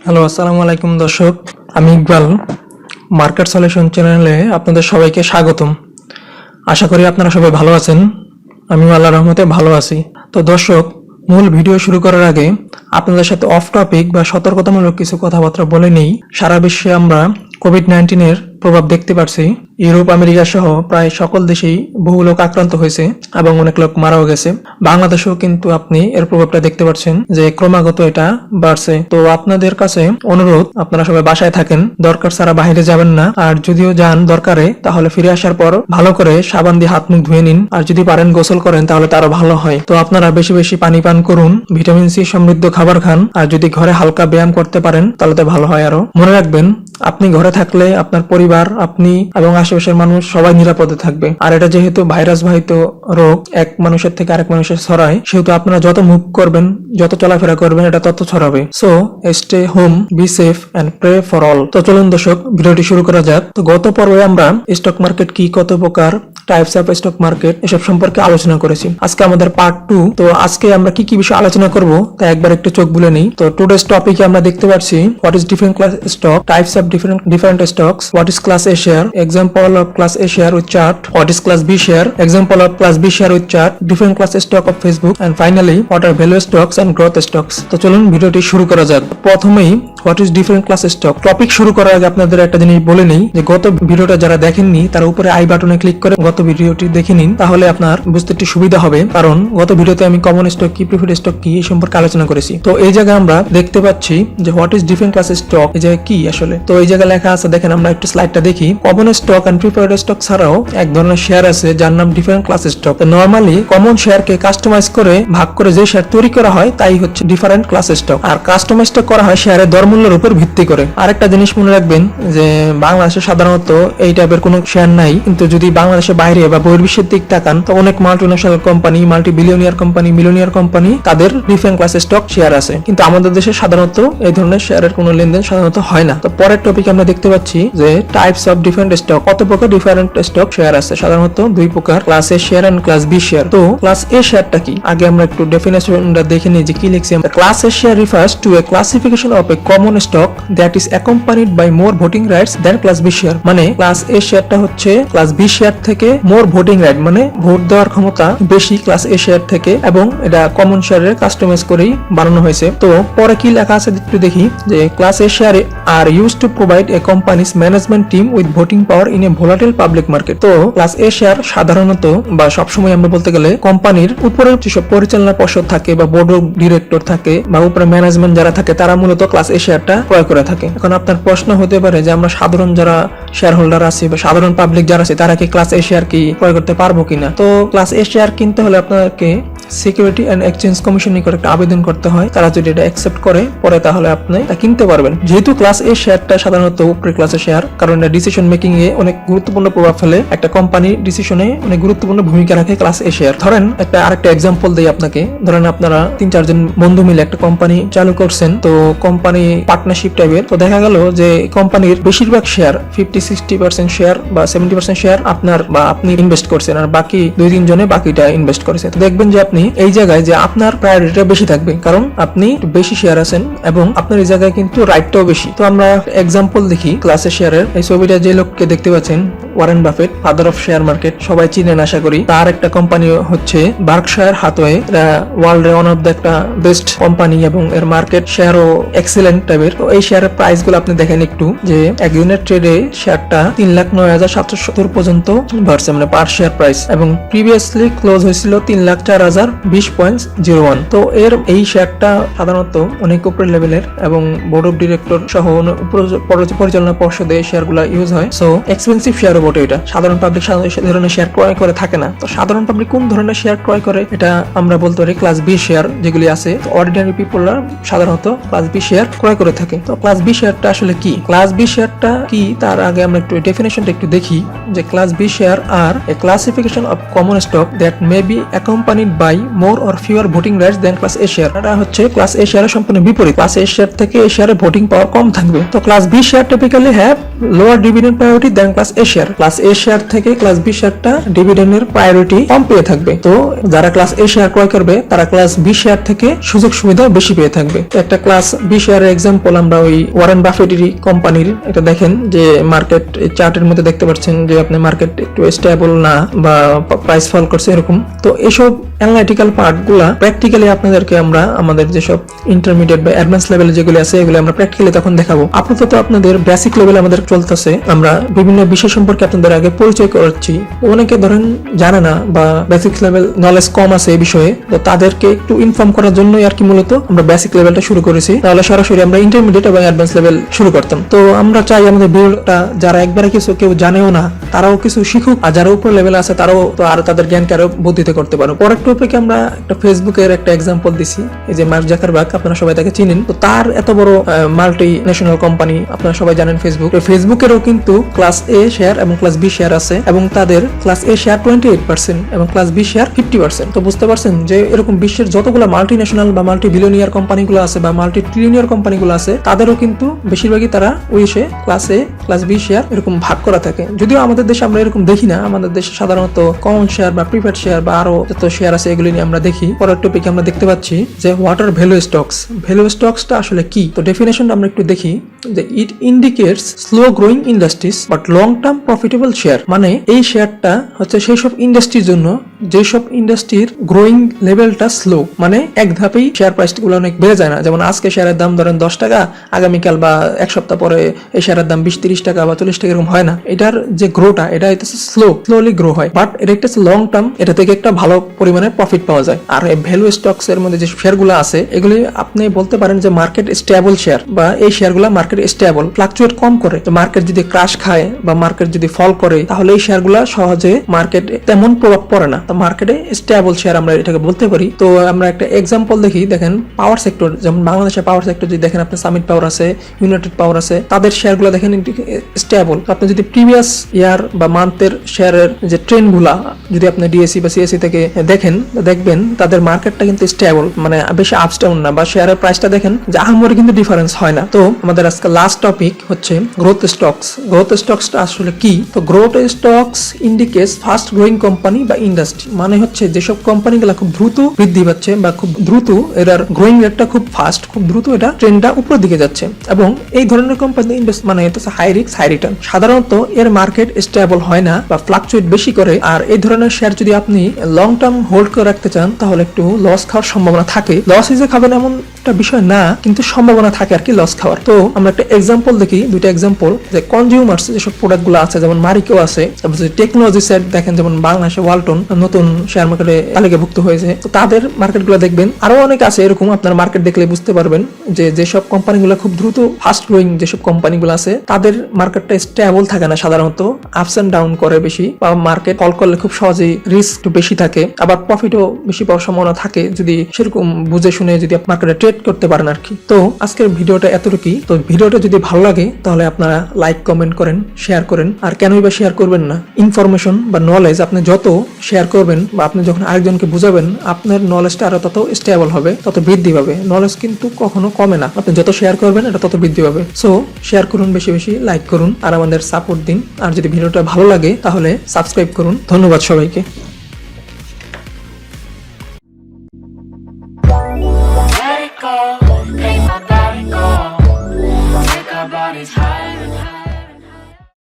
Hello, আসসালামু আলাইকুম দর্শক। আমি ইকবাল, মার্কেট সলিউশন চ্যানেলে আপনাদের সবাইকে স্বাগতম। আশা করি আপনারা সবাই ভালো আছেন। আমিও আল্লাহর রহমতে ভালো আছি। তো দর্শক, মূল ভিডিও শুরু করার আগে আপনাদের সাথে অফ টপিক বা সতর্কতামূলক কিছু কথাবার্তা বলে নেই। সারা বিশ্বে আমরা কোভিড-19 প্রভাব দেখতে পাচ্ছি। ইউরোপ, আমেরিকা সহ প্রায় সকল দেশেই বহু লোক আক্রান্ত হয়েছে এবং অনেক লোক মারাও গেছে। বাংলাদেশেও কিন্তু আপনি এর প্রভাবটা দেখতে পাচ্ছেন যে ক্রমাগত এটা বাড়ছে। তো আপনাদের কাছে অনুরোধ, আপনারা সবাই বাসায় থাকেন, দরকার ছাড়া বাইরে যাবেন না। আর যদিও যান দরকারে, তাহলে ফিরে আসার পর ভালো করে সাবান দিয়ে হাত মুখ ধুয়ে নিন। আর যদি পারেন গোসল করেন তাহলে তারও ভালো হয়। তো আপনারা বেশি বেশি পানি পান করুন, ভিটামিন সি সমৃদ্ধ খাবার খান, আর যদি ঘরে হালকা ব্যায়াম করতে পারেন তাহলে তো ভালো হয়। আরো মনে রাখবেন, আপনি ঘরে থাকলে আপনার পরিবার, আপনি এবং আশেপাশের মানুষ সবাই নিরাপদে থাকবে। আর এটা যেহেতু ভাইরাস বাহিত রোগ, এক মানুষের থেকে আরেক মানুষের ছড়ায়, সেহেতু আপনারা যত মুভ করবেন, যত চলাফেরা করবেন, এটা তত ছড়াবে। So stay home, be safe and pray for all. তো চলুন দর্শক, ভিডিওটি শুরু করা যাক। তো গত পর্বে আমরা স্টক মার্কেট কি, কত প্রকার, টাইপস অফ স্টক মার্কেট, এসব সম্পর্কে আলোচনা করেছি। আজকে আমাদের পার্ট 2। তো আজকে আমরা কি কি বিষয় আলোচনা করব তা একবার একটু চোখ বুলে নেই। তো টুডেস টপিকে আমরা দেখতে পাচ্ছি what is different class stock, types of different stocks, what is class A share, example of class A share with chart, what is class B share, example of class B share with chart, different class stock of Facebook, and finally what are value stocks and growth stocks. তো চলুন ভিডিওটি শুরু করা যাক। প্রথমেই what is different class stock. Topic শুরু করার আগে আপনাদের একটা জিনিস বলে নেই যে গত ভিডিওটা যারা দেখেননি তারা উপরে আই বাটনে ক্লিক করে গত ভিডিওটি দেখে নিন, তাহলে আপনার বুঝতে একটু সুবিধা হবে। কারণ গত ভিডিওতে আমি কমন স্টক কি, প্রিফার্ড স্টক কি এই সম্পর্কে আলোচনা করেছি। তো এই জায়গায় আমরা দেখতে পাচ্ছি যে what is different class stock, এই জায়গায় কি আসলে। তো এই জায়গায় লেখা আছে, দেখেন আমরা একটু স্লাইডটা দেখি। Common stock and preferred stock ছাড়াও এক ধরনের শেয়ার আছে যার নাম ডিফারেন্ট ক্লাস স্টক। তো নরমালি কমন শেয়ারকে কাস্টমাইজ করে ভাগ করে যে শেয়ার তৈরি করা হয় তাই হচ্ছে ডিফারেন্ট ক্লাস স্টক। আর কাস্টমাইজটা করা হয় শেয়ারের দরমূল্যের উপর ভিত্তি করে। আরেকটা জিনিস মনে রাখবেন যে বাংলাদেশে সাধারণত এই টাইপের কোনো শেয়ার নাই, কিন্তু যদি বাংলাদেশের বাইরে বা বহির্বিশ্বের দিক তাকান তো অনেক multinational company, multi billionaire company, millionaire company, তাদের ডিফারেন্ট ক্লাস স্টক শেয়ার আছে। কিন্তু আমাদের দেশে সাধারণত এই ধরনের শেয়ারের কোনো লেনদেন সাধারণত হয় না। তো পরের টপিকে আমরা দেখতে পাচ্ছি যে টাইপস অফ ডিফারেন্ট স্টক, কত প্রকার ডিফারেন্ট স্টক শেয়ার আছে। সাধারণত দুই প্রকার, class A share and class B share. তো ক্লাস এ শেয়ারটা কি, আগে আমরা একটু ডেফিনেশনটা দেখে নিই যে কি লিখছি। Class A share refers to a classification of a common stock that is accompanied by more voting rights than class B share। মানে ক্লাস এ শেয়ারটা হচ্ছে ক্লাস বি শেয়ার থেকে মোর ভোটিং রাইট, মানে ভোট দেওয়ার ক্ষমতা বেশি ক্লাস এ শেয়ার থেকে, এবং এটা কমন শেয়ারের কাস্টমাইজ করেই বানানো হয়েছে। তো পরে কি লেখা আছে একটু দেখি যে class A share are used to provide a companies management team with voting power in a volatile public market. তো ক্লাস এ শেয়ার সাধারণত বা সবসময় আমরা বলতে গেলে কোম্পানির উপরে যেসব পরিচালনা পর্ষদ থাকে বা বোর্ড অফ ডিরেক্টর থাকে বা উপরে ম্যানেজমেন্ট যারা থাকে তারা মূলত ক্লাস এ শেয়ারটা ক্রয় করে থাকে। এখন আপনার প্রশ্ন হতে পারে যে আমরা সাধারণ যারা শেয়ার হোল্ডার আছি বা সাধারণ পাবলিক যারা আছে তারা কি ক্লাস এ শেয়ার কি ক্রয় করতে পারবো কিনা। তো ক্লাস এ শেয়ার কিনতে হলে আপনাকে সিকিউরিটি এন্ড এক্সচেঞ্জ কমিশন নিকট একটা আবেদন করতে হয়। তারা যদি এটা অ্যাকসেপ্ট করে পরে তাহলে আপনি তা কিনতে পারবেন। যেহেতু ক্লাস এ শেয়ারটা সাধারণত উপরে ক্লাসের শেয়ার, কারণ এটা ডিসিশন মেকিং এ অনেক গুরুত্বপূর্ণ প্রভাব ফেলে, একটা কোম্পানি ডিসিশনে অনেক গুরুত্বপূর্ণ ভূমিকা রাখে ক্লাস এ শেয়ার। ধরেন আরেকটা এক্সাম্পল দেই আপনাকে। ধরেন আপনারা 3-4 জন বন্ধু মিলে একটা কোম্পানি চালু করছেন। তো কোম্পানি পার্টনারশিপ টাইপের। তো দেখা গেল যে কোম্পানির বেশিরভাগ শেয়ার 50-60% শেয়ার বা 70% শেয়ার আপনার বা আপনি ইনভেস্ট করছেন, আর বাকি 2-3 জনে বাকিটা ইনভেস্ট করেছে। তো দেখবেন যে আপনি এই জায়গায় যে আপনার প্রায়োরিটিটা বেশি থাকবে, কারণ আপনি বেশি শেয়ার আছেন এবং আপনার এই জায়গায় কিন্তু রাইটটাও বেশি। তো আমরা এক্সাম্পল দেখি ক্লাসের শেয়ারের। এই ছবিটা যে লোককে দেখতে পাচ্ছেন, Warren Buffett, father of share market, সবাই চিনেন আশা করি। তার একটা কোম্পানি হচ্ছে বার্কশায়ার হাথওয়ে। এরা ওয়ার্ল্ডের ওয়ান অফ দ্য একটা বেস্ট কোম্পানি এবং এর মার্কেট শেয়ারও এক্সিলেন্ট টাইপের। তো এই শেয়ারের প্রাইস গুলো আপনি দেখেন একটু, যে একদিনের ট্রেডে শেয়ারটা 3,09,770 পর্যন্ত বাড়ছে, মানে পার শেয়ার প্রাইস, এবং প্রিভিয়াসলি ক্লোজ হয়েছিল 3,04,020.01। তো এই শেয়ারটা সাধারণত অনেক উপরের লেভেলের এবং বোর্ড অফ ডিরেক্টর সহ পরিচালনা পর্ষদে শেয়ারগুলো ইউজ হয়। সো এক্সপেন্সিভ শেয়ারও বটে এটা। সাধারণ পাবলিক ধরনের শেয়ার ক্রয় করে থাকে না। তো সাধারণ পাবলিক কোন ধরনের শেয়ার ক্রয় করে এটা আমরা বলতে পারি ক্লাস বি শেয়ার যেগুলি আছে। অর্ডিনারি পিপলরা সাধারণত ক্লাস বি শেয়ার ক্রয় করে থাকে। তো ক্লাস বি শেয়ারটা আসলে কি, ক্লাস বি শেয়ারটা কি তার আগে আমরা একটু ডেফিনেশনটা একটু দেখি। যে class B share are a classification of common stock that may be accompanied by high more or fewer voting rights than class A share. এটা হচ্ছে ক্লাস এ শেয়ারের সম্পূর্ণ বিপরীত। ক্লাস এ শেয়ার থেকে এ শেয়ারে ভোটিং পাওয়ার কম থাকবে। তো class B share typically have lower dividend priority than class A share. Class A share থেকে ক্লাস বি শেয়ারটা ডিভিডেন্ডের প্রায়োরিটি কম পেয়ে থাকবে। তো যারা ক্লাস এ শেয়ার ক্রয় করবে তারা ক্লাস বি শেয়ার থেকে সুযোগ সুবিধা বেশি পেয়ে থাকবে। একটা ক্লাস বি শেয়ারের এক্সাম্পল আমরা ওই ওয়ারেন বাফেটেরই কোম্পানির এটা দেখেন যে মার্কেট চার্টের মধ্যে দেখতে পাচ্ছেন যে আপনি মার্কেট একটু স্টেবল না বা প্রাইস ফল করছে এরকম। তো এসব অ্যানালিটিক্যাল পার্টগুলা প্র্যাকটিক্যালি আপনাদেরকে আমরা আমাদের যেসব ইন্টারমিডিয়েট বা অ্যাডভান্স লেভেলে যেগুলো আছে এগুলো আমরা প্র্যাকটিক্যালি তখন দেখাবো। আপাতত আপনাদের বেসিক লেভেল আমাদের চলতেছে, আমরা বিভিন্ন বিষয় সম্পর্কে আপনাদের আগে পরিচয় করাচ্ছি। অনেকে ধরেন জানে না বা বেসিক লেভেল নলেজ কম আছে এই বিষয়ে, তো তাদেরকে একটু ইনফর্ম করার জন্যই আর কি মূলত আমরা বেসিক লেভেলটা শুরু করেছি। তাহলে সরাসরি আমরা ইন্টারমিডিয়েট এবং অ্যাডভান্স লেভেল শুরু করতাম। তো আমরা চাই আমাদের ভিডিওটা যারা একবারে কিছু কেউ জানেও না তারাও কিছু শিখুক, আর যারা উপর লেভেলে আছে তারাও তো আর তাদের জ্ঞানকে আরো বর্ধিত করতে পারো। পরের টপিকে আমরা একটা ফেসবুকের একটা এক্সাম্পল দিছি, এই যে মার্ক জাকারবার্গ, আপনারা সবাই তাকে চিনেন। তো তার এত বড় মাল্টি ন্যাশনাল কোম্পানি, আপনারা সবাই জানেন ফেসবুক। ফেসবুকেরও কিন্তু ক্লাস এ শেয়ার এবং ক্লাস বি শেয়ার আছে, এবং তাদের ক্লাস এ শেয়ার 28% এবং ক্লাস বি শেয়ার 50%। তো বুঝতে পারছেন যে এরকম বিশ্বের যতগুলো মাল্টি ন্যাশনাল বা মাল্টি বিলিয়নিয়ার কোম্পানিগুলো আছে বা মাল্টি ট্রিলিয়নিয়ার কোম্পানিগুলো আছে তাদেরও কিন্তু বেশিরভাগই তারা ওইসে class A class B share এরকম ভাগ করা থাকে। যদিও আমাদের দেশে আমরা এরকম দেখি না, আমাদের দেশে সাধারণত কমন শেয়ার বা প্রিফার্ড শেয়ার বা আরো যত শেয়ার আছে এগুলি নিয়ে আমরা দেখি। পরের টপিকে আমরা দেখতে পাচ্ছি যে what are value stocks. Value স্টকসটা আসলে কি, তো ডেফিনেশনটা আমরা একটু দেখি যে it indicates slow growing industries but long term profitable share. মানে এই শেয়ারটা হচ্ছে সেই সব ইন্ডাস্ট্রির জন্য যেসব ইন্ডাস্ট্রির গ্রোয়িং লেভেলটা স্লো, মানে এক ধাপেই শেয়ার প্রাইসটা গুলো অনেক বেড়ে যায় না। যেমন আজকে শেয়ারের দাম ধরেন 10 টাকা, আগামীকাল বা এক সপ্তাহ পরে এই শেয়ারের দাম 20-30 টাকা বা 40 টাকা এরকম হয় না। এটার যে গ্রোটা এটা হচ্ছে স্লোলি গ্রো হয়, বাট এটা একটা লং টার্ম, এটা থেকে একটা ভালো পরিমাণে প্রফিট পাওয়া যায়। আর এই ভ্যালু স্টকস এর মধ্যে যে শেয়ারগুলো আছে এগুলি আপনি বলতে পারেন যে মার্কেট স্টেবল শেয়ার, বা এই শেয়ারগুলো মার্কেট স্টেবল, ফ্লাকচুয়েট কম করে। তো মার্কেট যদি ক্রাশ খায় বা মার্কেট যদি ফল করে তাহলে এই শেয়ারগুলো সহজে মার্কেট তেমন প্রভাব পড়ে না। তো মার্কেটে স্টেবল শেয়ার আমরা এটাকে বলতে পারি। তো আমরা একটা এক্সাম্পল দেখি, দেখেন পাওয়ার সেক্টর, যেমন বাংলাদেশের পাওয়ার সেক্টর যদি দেখেন, আপনি সামিট পাওয়ার আছে, ইউনাইটেড পাওয়ার আছে, তাদের শেয়ারগুলো দেখেন স্টেবল। আপনি যদি প্রিভিয়াস ইয়ার বা মান্থের শেয়ারের যে ট্রেন্ড গুলা যদি আপনি ডিএসসি বা সিএসসি থেকে দেখেন, দেখবেন তাদের মার্কেটটা কিন্তু স্টেবল, মানে বেশি আপস ডাউন না, বা শেয়ারের প্রাইসটা দেখেন যে আহামরি কিন্তু ডিফারেন্স হয় না। তো আমাদের আজকে লাস্ট টপিক হচ্ছে গ্রোথ স্টকস। গ্রোথ স্টকসটা আসলে কি? তো growth stocks indicates fast growing company বা ইন্ডাস্ট্রি, মানে হচ্ছে যেসব কোম্পানিগুলো খুব দ্রুত বৃদ্ধি পাচ্ছে বা খুব দ্রুত এটার গ্রোয়িং রেটটা খুব ফাস্ট, খুব দ্রুত এটা ট্রেন্ডটা উপরের দিকে যাচ্ছে, এবং এই ধরনের কোম্পানি ইনভেস্ট মানে এটা হাই রিস্ক হাই রিটার্ন। সাধারণত এর মার্কেট স্টেবল হয় না বা ফ্লাকচুয়েট বেশি করে। আর এই ধরনের শেয়ার যদি আপনি লং টার্ম হোল্ড করে রাখতে চান তাহলে একটু লস খাওয়ার সম্ভাবনা থাকে। লস হিসেবে খাবেন এমন একটা বিষয় না, কিন্তু সম্ভাবনা থাকে আর কি লস খাওয়ার। তো আমরা একটা এক্সাম্পল দেখি, দুইটা এক্সাম্পল, যে কনজিউমার্স যেসব প্রোডাক্ট গুলো আছে যেমন মারিকো আছে, তারপর যদি টেকনোলজি সেট দেখেন যেমন বাংলাদেশে ওয়ালটন নতুন শেয়ার মার্কেটে তালিকাভুক্ত হয়েছে, তো তাদের মার্কেট গুলো দেখবেন। আরো অনেক আছে এরকম, আপনার মার্কেট দেখলে বুঝতে পারবেন যে যেসব কোম্পানিগুলো খুব দ্রুত ফাস্ট গ্রোয়িং যেসব কোম্পানিগুলো আছে তাদের মার্কেটটা স্টেবল থাকে না, সাধারণত আপস এন্ড ডাউন করে বেশি, বা মার্কেট ফল করলে খুব সহজেই রিস্ক একটু বেশি থাকে, আবার প্রফিটও বেশি পাওয়ার সম্ভাবনা থাকে যদি সেরকম বুঝে শুনে যদি মার্কেটে ট্রেড করতে পারেন আর কি। তো আজকের ভিডিওটা এতটুকুই। তো ভিডিওটা যদি ভালো লাগে তাহলে আপনারা লাইক কমেন্ট করেন, শেয়ার করেন। আর কেনই বা শেয়ার করবেন না? ইনফরমেশন বা নলেজ আপনি যত শেয়ার করবেন বা আপনি যখন আরেকজনকে বুঝাবেন আপনার নলেজটা আরো তত স্টেবল হবে, তত বৃদ্ধি পাবে। নলেজ কিন্তু কখনো কমে না, আপনি যত শেয়ার করবেন এটা তত বৃদ্ধি পাবে। সো শেয়ার করুন, বেশি বেশি লাইক করুন, আর আমাদের সাপোর্ট দিন। আর যদি ভিডিওটা ভালো লাগে তাহলে সাবস্ক্রাইব করুন। ধন্যবাদ সবাইকে।